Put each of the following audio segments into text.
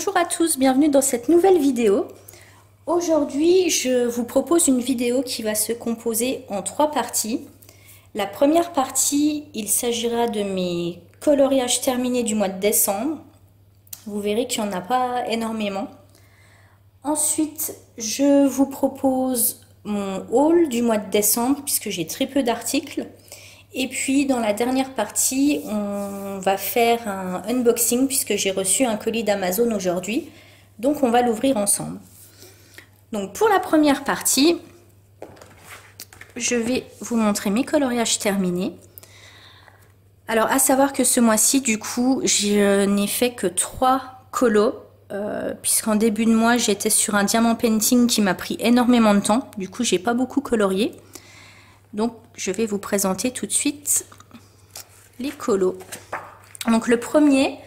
Bonjour à tous, bienvenue dans cette nouvelle vidéo. Aujourd'hui, je vous propose une vidéo qui va se composer en 3 parties. La première partie, il s'agira de mes coloriages terminés du mois de décembre. Vous verrez qu'il n'y en a pas énormément. Ensuite, je vous propose mon haul du mois de décembre puisque j'ai très peu d'articles. Et puis dans la dernière partie, on va faire un unboxing puisque j'ai reçu un colis d'Amazon aujourd'hui. Donc on va l'ouvrir ensemble. Donc pour la première partie, je vais vous montrer mes coloriages terminés. Alors à savoir que ce mois-ci, du coup, je n'ai fait que 3 colos. Puisqu'en début de mois, j'étais sur un diamant painting qui m'a pris énormément de temps. Du coup, j'ai pas beaucoup colorié. Donc je vais vous présenter tout de suite les colos. Donc le premier,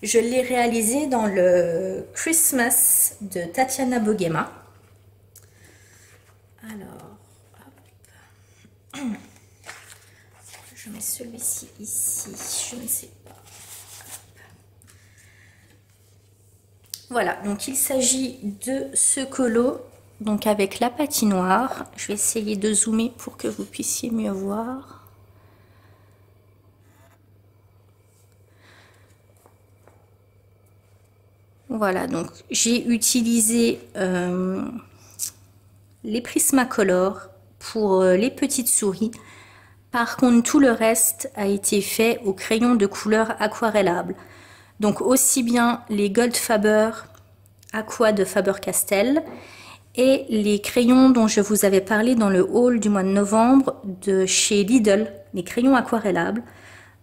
je l'ai réalisé dans le Christmas de Tatiana Boguema. Alors, hop. Je mets celui-ci ici, je ne sais pas. Hop. Voilà, donc il s'agit de ce colo, donc avec la patinoire. Je vais essayer de zoomer pour que vous puissiez mieux voir. Voilà, donc j'ai utilisé les Prismacolor pour les petites souris. Par contre, tout le reste a été fait au crayon de couleur aquarellable. Donc aussi bien les Goldfaber Aqua de Faber-Castell et les crayons dont je vous avais parlé dans le haul du mois de novembre de chez Lidl, les crayons aquarellables.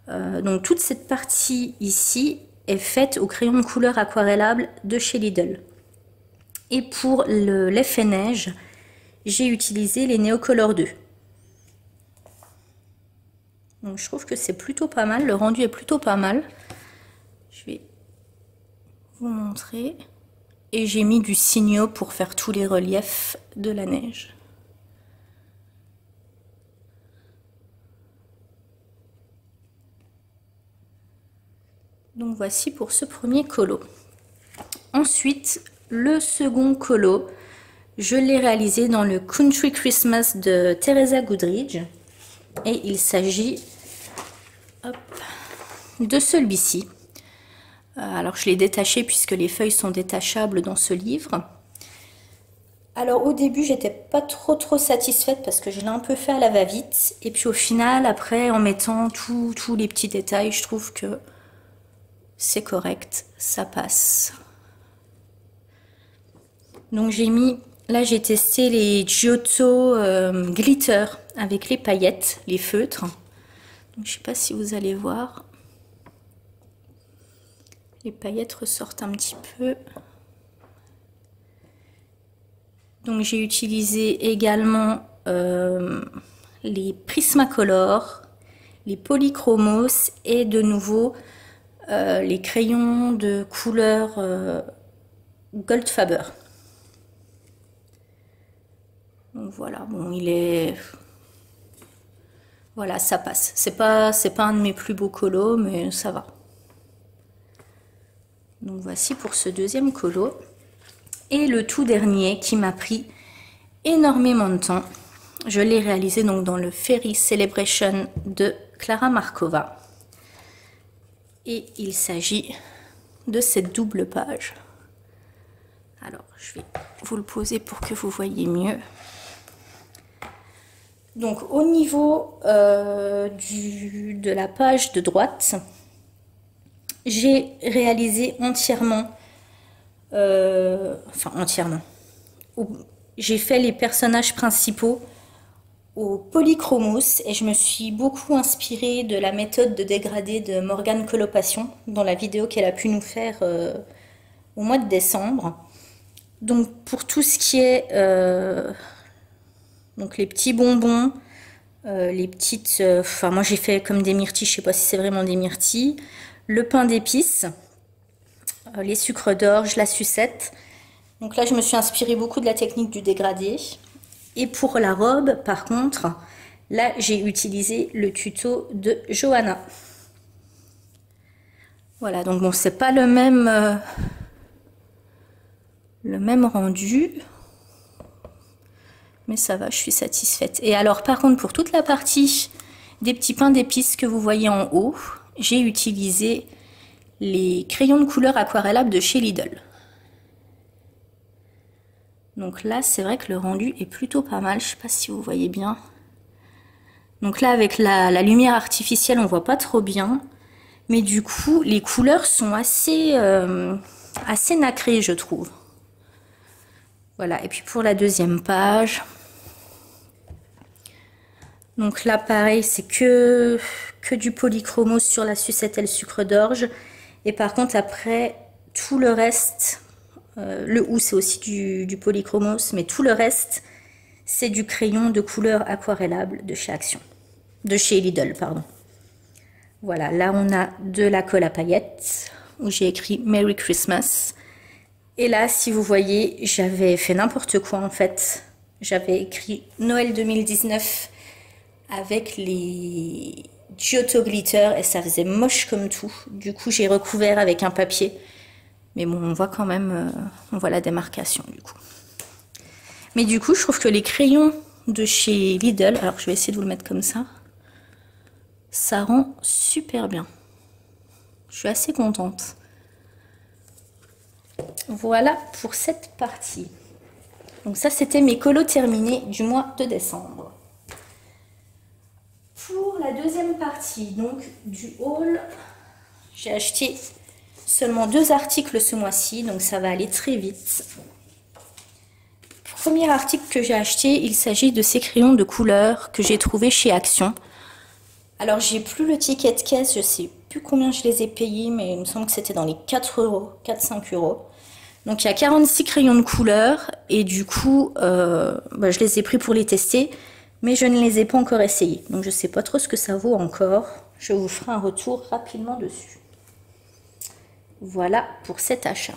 Donc toute cette partie ici est faite au crayon de couleur aquarellable de chez Lidl. Et pour l'effet neige, j'ai utilisé les Neocolor 2. Donc je trouve que c'est plutôt pas mal, le rendu est plutôt pas mal. Je vais vous montrer. Et j'ai mis du Signo pour faire tous les reliefs de la neige. Donc voici pour ce premier colo. Ensuite, le second colo, je l'ai réalisé dans le Country Christmas de Teresa Goodridge. Et il s'agit de celui-ci. Alors je l'ai détaché puisque les feuilles sont détachables dans ce livre. Alors au début j'étais pas trop satisfaite parce que je l'ai un peu fait à la va-vite. Et puis au final, après en mettant tous les petits détails, je trouve que c'est correct, ça passe. Donc j'ai mis, là j'ai testé les Giotto Glitter avec les paillettes, les feutres. Donc je sais pas si vous allez voir. Les paillettes ressortent un petit peu. Donc j'ai utilisé également les Prismacolor, les Polychromos et de nouveau les crayons de couleur Goldfaber. Donc voilà, bon il est... Voilà, ça passe. C'est pas un de mes plus beaux colos, mais ça va. Donc voici pour ce deuxième colo. Et le tout dernier qui m'a pris énormément de temps. Je l'ai réalisé donc dans le Fairy Celebration de Clara Markova. Et il s'agit de cette double page. Alors je vais vous le poser pour que vous voyez mieux. Donc au niveau de la page de droite, j'ai réalisé entièrement, j'ai fait les personnages principaux au Polychromos et je me suis beaucoup inspirée de la méthode de dégradé de Morgane Colopassion dans la vidéo qu'elle a pu nous faire au mois de décembre. Donc pour tout ce qui est donc les petits bonbons, les petites, moi j'ai fait comme des myrtilles, je sais pas si c'est vraiment des myrtilles, le pain d'épices, les sucres d'orge, la sucette. Donc là je me suis inspirée beaucoup de la technique du dégradé. Et pour la robe par contre, là j'ai utilisé le tuto de Johanna. Voilà, donc bon, c'est pas le même le même rendu. Mais ça va, je suis satisfaite. Et alors par contre, pour toute la partie des petits pains d'épices que vous voyez en haut, j'ai utilisé les crayons de couleur aquarellables de chez Lidl. Donc là, c'est vrai que le rendu est plutôt pas mal. Je sais pas si vous voyez bien. Donc là, avec la lumière artificielle, on voit pas trop bien. Mais du coup, les couleurs sont assez nacrées, je trouve. Voilà, et puis pour la deuxième page. Donc là, pareil, c'est que du polychromos sur la sucette et le sucre d'orge. Et par contre, après, tout le reste, le hou, c'est aussi du polychromos, mais tout le reste, c'est du crayon de couleur aquarellable de chez Action. De chez Lidl, pardon. Voilà, là, on a de la colle à paillettes, où j'ai écrit Merry Christmas. Et là, si vous voyez, j'avais fait n'importe quoi, en fait. J'avais écrit Noël 2019 avec les Giotto Glitter et ça faisait moche comme tout. Du coup, j'ai recouvert avec un papier. Mais bon, on voit quand même, on voit la démarcation du coup. Mais du coup, je trouve que les crayons de chez Lidl, alors je vais essayer de vous le mettre comme ça rend super bien. Je suis assez contente. Voilà pour cette partie. Donc ça, c'était mes colos terminés du mois de décembre. Pour la deuxième partie donc du haul, j'ai acheté seulement 2 articles ce mois-ci, donc ça va aller très vite. Premier article que j'ai acheté, il s'agit de ces crayons de couleur que j'ai trouvé chez Action. Alors j'ai plus le ticket de caisse, je sais plus combien je les ai payés, mais il me semble que c'était dans les 4 euros, 4-5 euros. Donc il y a 46 crayons de couleur et du coup je les ai pris pour les tester. Mais je ne les ai pas encore essayés. Donc je ne sais pas trop ce que ça vaut encore. Je vous ferai un retour rapidement dessus. Voilà pour cet achat.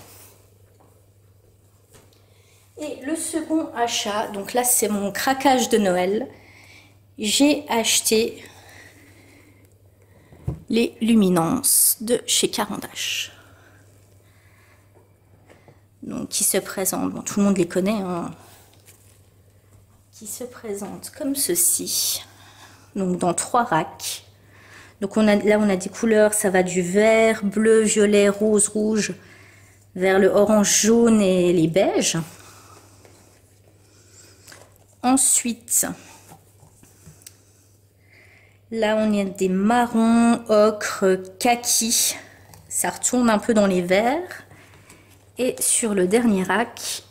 Et le second achat, donc là c'est mon craquage de Noël. J'ai acheté les luminances de chez Caran d'Ache. Donc qui se présentent, bon, tout le monde les connaît, hein. Qui se présente comme ceci, donc dans 3 racks. Donc là on a des couleurs, ça va du vert, bleu, violet, rose, rouge, vers le orange, jaune et les beiges. Ensuite, là on a des marrons, ocre, kaki, ça retourne un peu dans les verts. Et sur le dernier rack,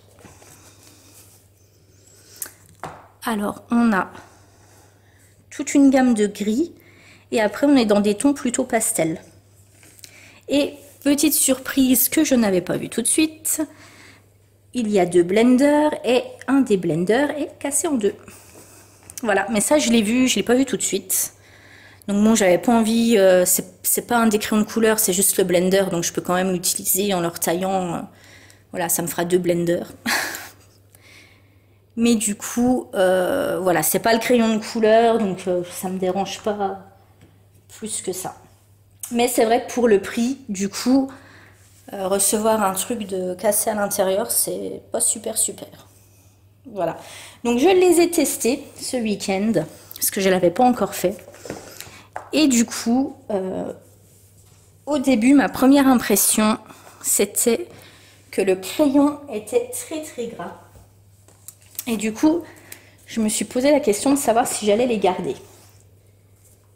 alors, on a toute une gamme de gris et après on est dans des tons plutôt pastel. Et petite surprise que je n'avais pas vue tout de suite, il y a 2 blenders et un des blenders est cassé en 2. Voilà, mais ça je l'ai vu, je l'ai pas vu tout de suite. Donc bon, j'avais pas envie, c'est pas un des crayons de couleur, c'est juste le blender, donc je peux quand même l'utiliser en le retaillant. Voilà, ça me fera 2 blenders. Mais du coup, voilà, c'est pas le crayon de couleur, donc ça me dérange pas plus que ça. Mais c'est vrai que pour le prix, du coup, recevoir un truc de cassé à l'intérieur, c'est pas super. Voilà. Donc je les ai testés ce week-end, parce que je l'avais pas encore fait. Et du coup, au début, ma première impression, c'était que le crayon était très gras. Et du coup, je me suis posé la question de savoir si j'allais les garder.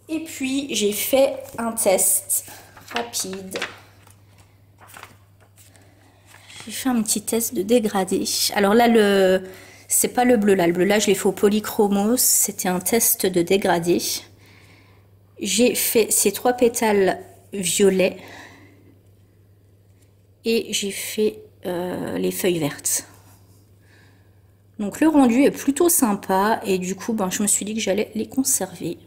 Et puis, j'ai fait un test rapide. J'ai fait un petit test de dégradé. Alors là, c'est pas le bleu là. Le bleu là, je l'ai fait au polychromos. C'était un test de dégradé. J'ai fait ces 3 pétales violets. Et j'ai fait les feuilles vertes. Donc le rendu est plutôt sympa et du coup je me suis dit que j'allais les conserver.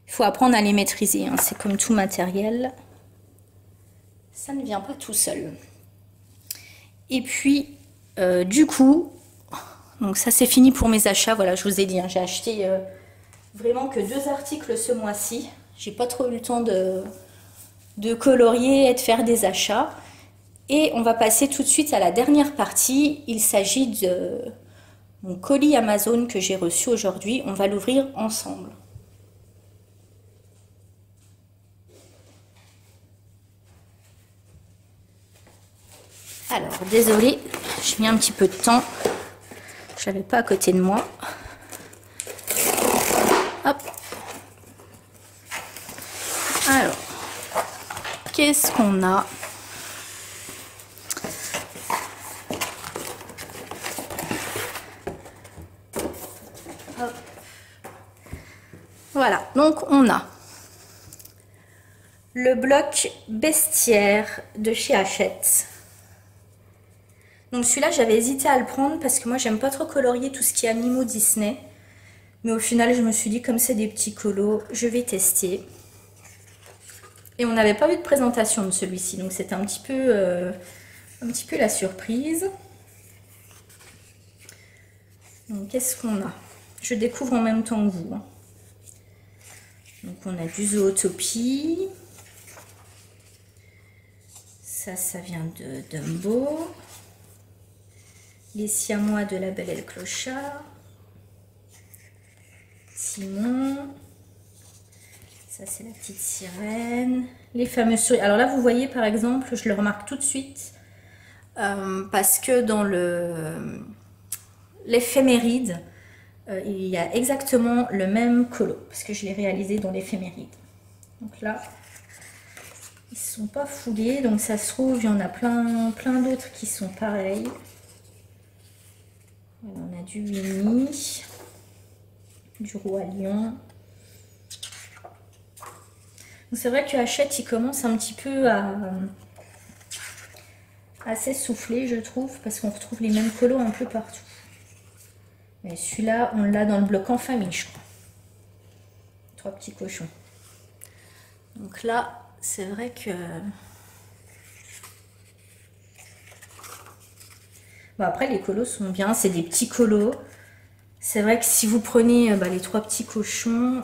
Il faut apprendre à les maîtriser, hein. C'est comme tout matériel, ça ne vient pas tout seul. Et puis du coup, donc ça c'est fini pour mes achats. Voilà, je vous ai dit, hein, j'ai acheté vraiment que 2 articles ce mois-ci. J'ai pas trop eu le temps de colorier et de faire des achats. Et on va passer tout de suite à la dernière partie. Il s'agit de mon colis Amazon que j'ai reçu aujourd'hui. On va l'ouvrir ensemble. Alors, désolée, j'ai mis un petit peu de temps. Je n'avais pas à côté de moi. Hop. Alors, qu'est-ce qu'on a? Hop. Voilà, donc on a le bloc bestiaire de chez Hachette. Donc celui-là, j'avais hésité à le prendre parce que moi, j'aime pas trop colorier tout ce qui est animaux Disney. Mais au final, je me suis dit, comme c'est des petits colos, je vais tester. Et on n'avait pas vu de présentation de celui-ci, donc c'était un petit peu la surprise. Donc qu'est-ce qu'on a? Je découvre en même temps que vous. Donc on a du Zootopie. Ça vient de Dumbo. Les Siamois de La Belle et le Clochard. Timon. Ça, c'est la petite sirène. Les fameuses souris. Alors là, vous voyez, par exemple, je le remarque tout de suite. Parce que dans l'éphéméride, il y a exactement le même colo. Parce que je l'ai réalisé dans l'éphéméride. Donc là, ils ne sont pas foulés. Donc ça se trouve, il y en a plein d'autres qui sont pareils. Alors, on a du Winnie, du Roi Lion. C'est vrai que Hachette, il commence un petit peu à s'essouffler, je trouve, parce qu'on retrouve les mêmes colos un peu partout. Mais celui-là, on l'a dans le bloc en famille, je crois. 3 petits cochons. Donc là, c'est vrai que... Bon, après, les colos sont bien, c'est des petits colos. C'est vrai que si vous prenez les 3 petits cochons,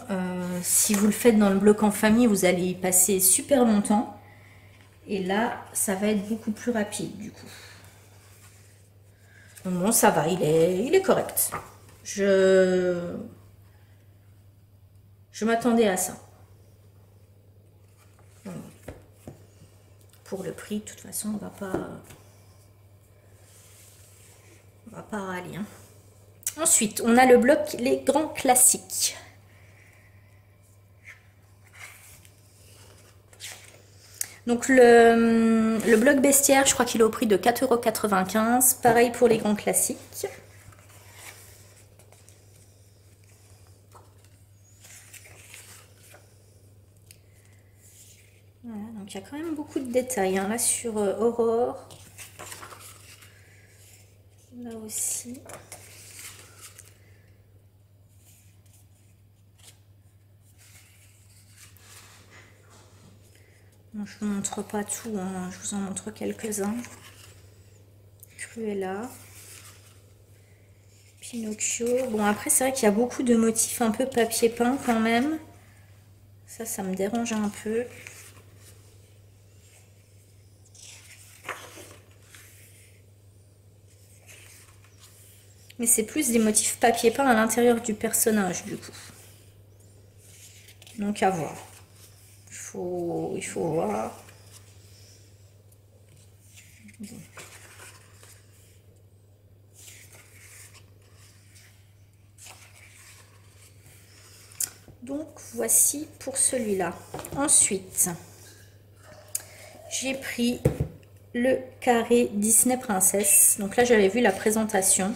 si vous le faites dans le bloc en famille, vous allez y passer super longtemps. Et là, ça va être beaucoup plus rapide du coup. Donc bon, ça va, il est correct. Je m'attendais à ça. Donc, pour le prix, de toute façon, on va pas râler. Hein. Ensuite, on a le bloc les grands classiques. Donc le bloc bestiaire, je crois qu'il est au prix de 4,95 €. Pareil pour les grands classiques. Voilà, donc il y a quand même beaucoup de détails hein, là sur Aurore. Là aussi. Bon, je ne vous montre pas tout, hein, je vous en montre quelques-uns. Cruella. Pinocchio. Bon, après, c'est vrai qu'il y a beaucoup de motifs un peu papier peint quand même. Ça me dérange un peu. Mais c'est plus des motifs papier peint à l'intérieur du personnage, du coup. Donc, à voir. Il faut voir. Bon. Donc, voici pour celui-là. Ensuite, j'ai pris le carré Disney Princesse. Donc là, j'avais vu la présentation.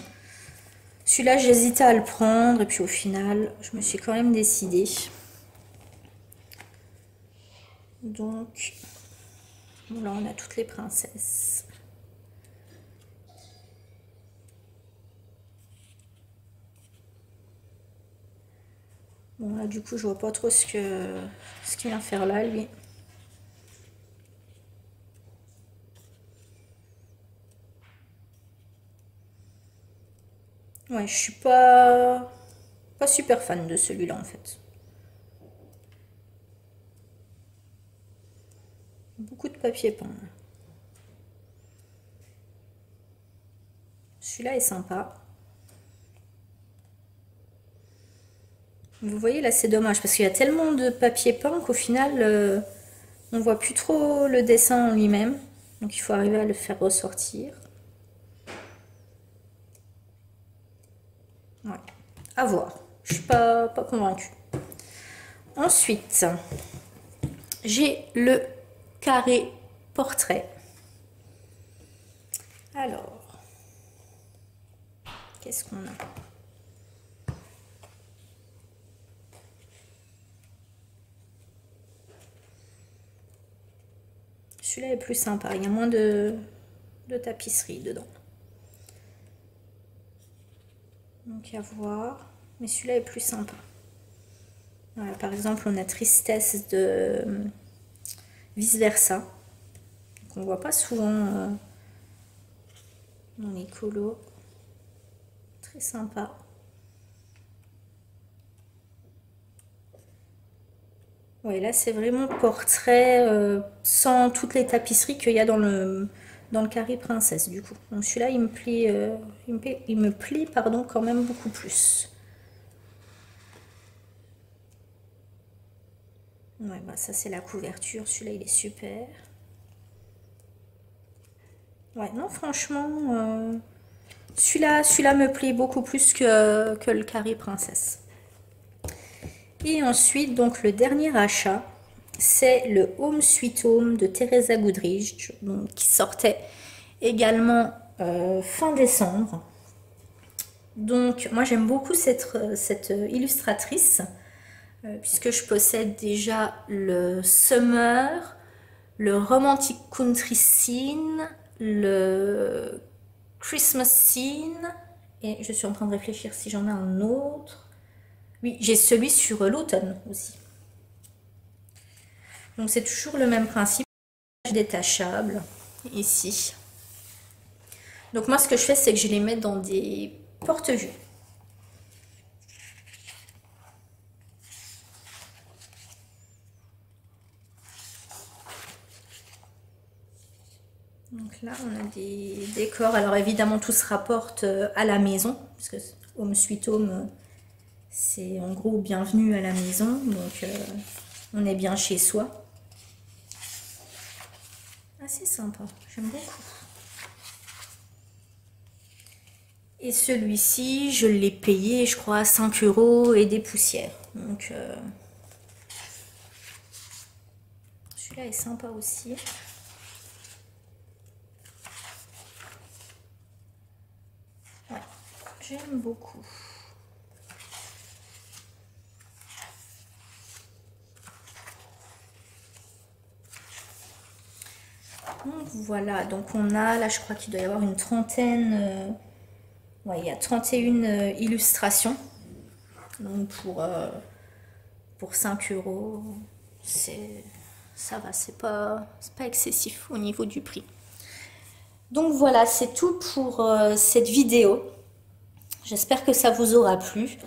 Celui-là, j'hésitais à le prendre. Et puis au final, je me suis quand même décidée. Donc, là, on a toutes les princesses. Bon, là, du coup, je vois pas trop ce qu'il vient faire là, lui. Ouais, je suis pas super fan de celui-là, en fait. Beaucoup de papier peint. Celui-là est sympa. Vous voyez, là, c'est dommage parce qu'il y a tellement de papier peint qu'au final, on voit plus trop le dessin en lui-même. Donc, il faut arriver à le faire ressortir. Ouais. À voir. Je suis pas convaincue. Ensuite, j'ai le carré portrait. Alors, qu'est-ce qu'on a? Celui-là est plus sympa, il y a moins de tapisserie dedans. Donc à voir, mais celui-là est plus sympa. Voilà, par exemple, on a Tristesse de Vice Versa. On voit pas souvent dans les colos. Très sympa. Ouais, là c'est vraiment portrait sans toutes les tapisseries qu'il y a dans le carré princesse du coup. Donc celui-là il me plie pardon, quand même beaucoup plus. Ouais, bah ça c'est la couverture, celui-là il est super. Ouais, non franchement, celui-là me plaît beaucoup plus que le carré princesse. Et ensuite, donc le dernier achat, c'est le Home Sweet Home de Teresa Goodrich, donc, qui sortait également fin décembre. Donc moi j'aime beaucoup cette illustratrice, puisque je possède déjà le Summer, le Romantic Country Scene, le Christmas Scene, et je suis en train de réfléchir si j'en ai un autre. Oui, j'ai celui sur l'automne aussi. Donc c'est toujours le même principe, détachable ici. Donc moi ce que je fais c'est que je les mets dans des porte-vues. Donc là on a des décors, alors évidemment tout se rapporte à la maison, parce que Home Sweet Home c'est en gros bienvenue à la maison, donc on est bien chez soi. Assez sympa, j'aime beaucoup. Et celui-ci, je l'ai payé, je crois, 5 € et des poussières. Donc, celui-là est sympa aussi. Ouais, j'aime beaucoup. Donc voilà, donc on a, là je crois qu'il doit y avoir une trentaine, ouais, il y a 31 illustrations. Donc pour 5 €, ça va, c'est pas excessif au niveau du prix. Donc voilà, c'est tout pour cette vidéo. J'espère que ça vous aura plu.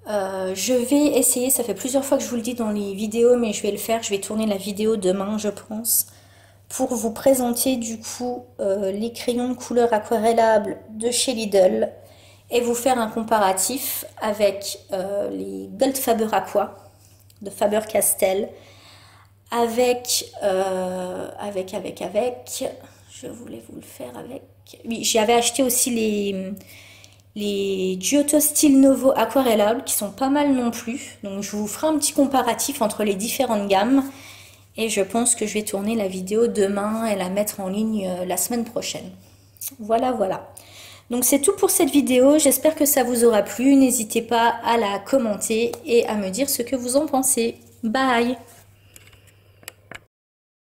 Je vais essayer, ça fait plusieurs fois que je vous le dis dans les vidéos, mais je vais le faire. Je vais tourner la vidéo demain, je pense, pour vous présenter du coup les crayons de couleur aquarellables de chez Lidl et vous faire un comparatif avec les Goldfaber Aqua de Faber-Castell avec, je voulais vous le faire avec, oui, j'avais acheté aussi les Giotto Style Novo aquarellables qui sont pas mal non plus, donc je vous ferai un petit comparatif entre les différentes gammes et je pense que je vais tourner la vidéo demain et la mettre en ligne la semaine prochaine. Voilà, voilà. Donc c'est tout pour cette vidéo, j'espère que ça vous aura plu, n'hésitez pas à la commenter et à me dire ce que vous en pensez. Bye!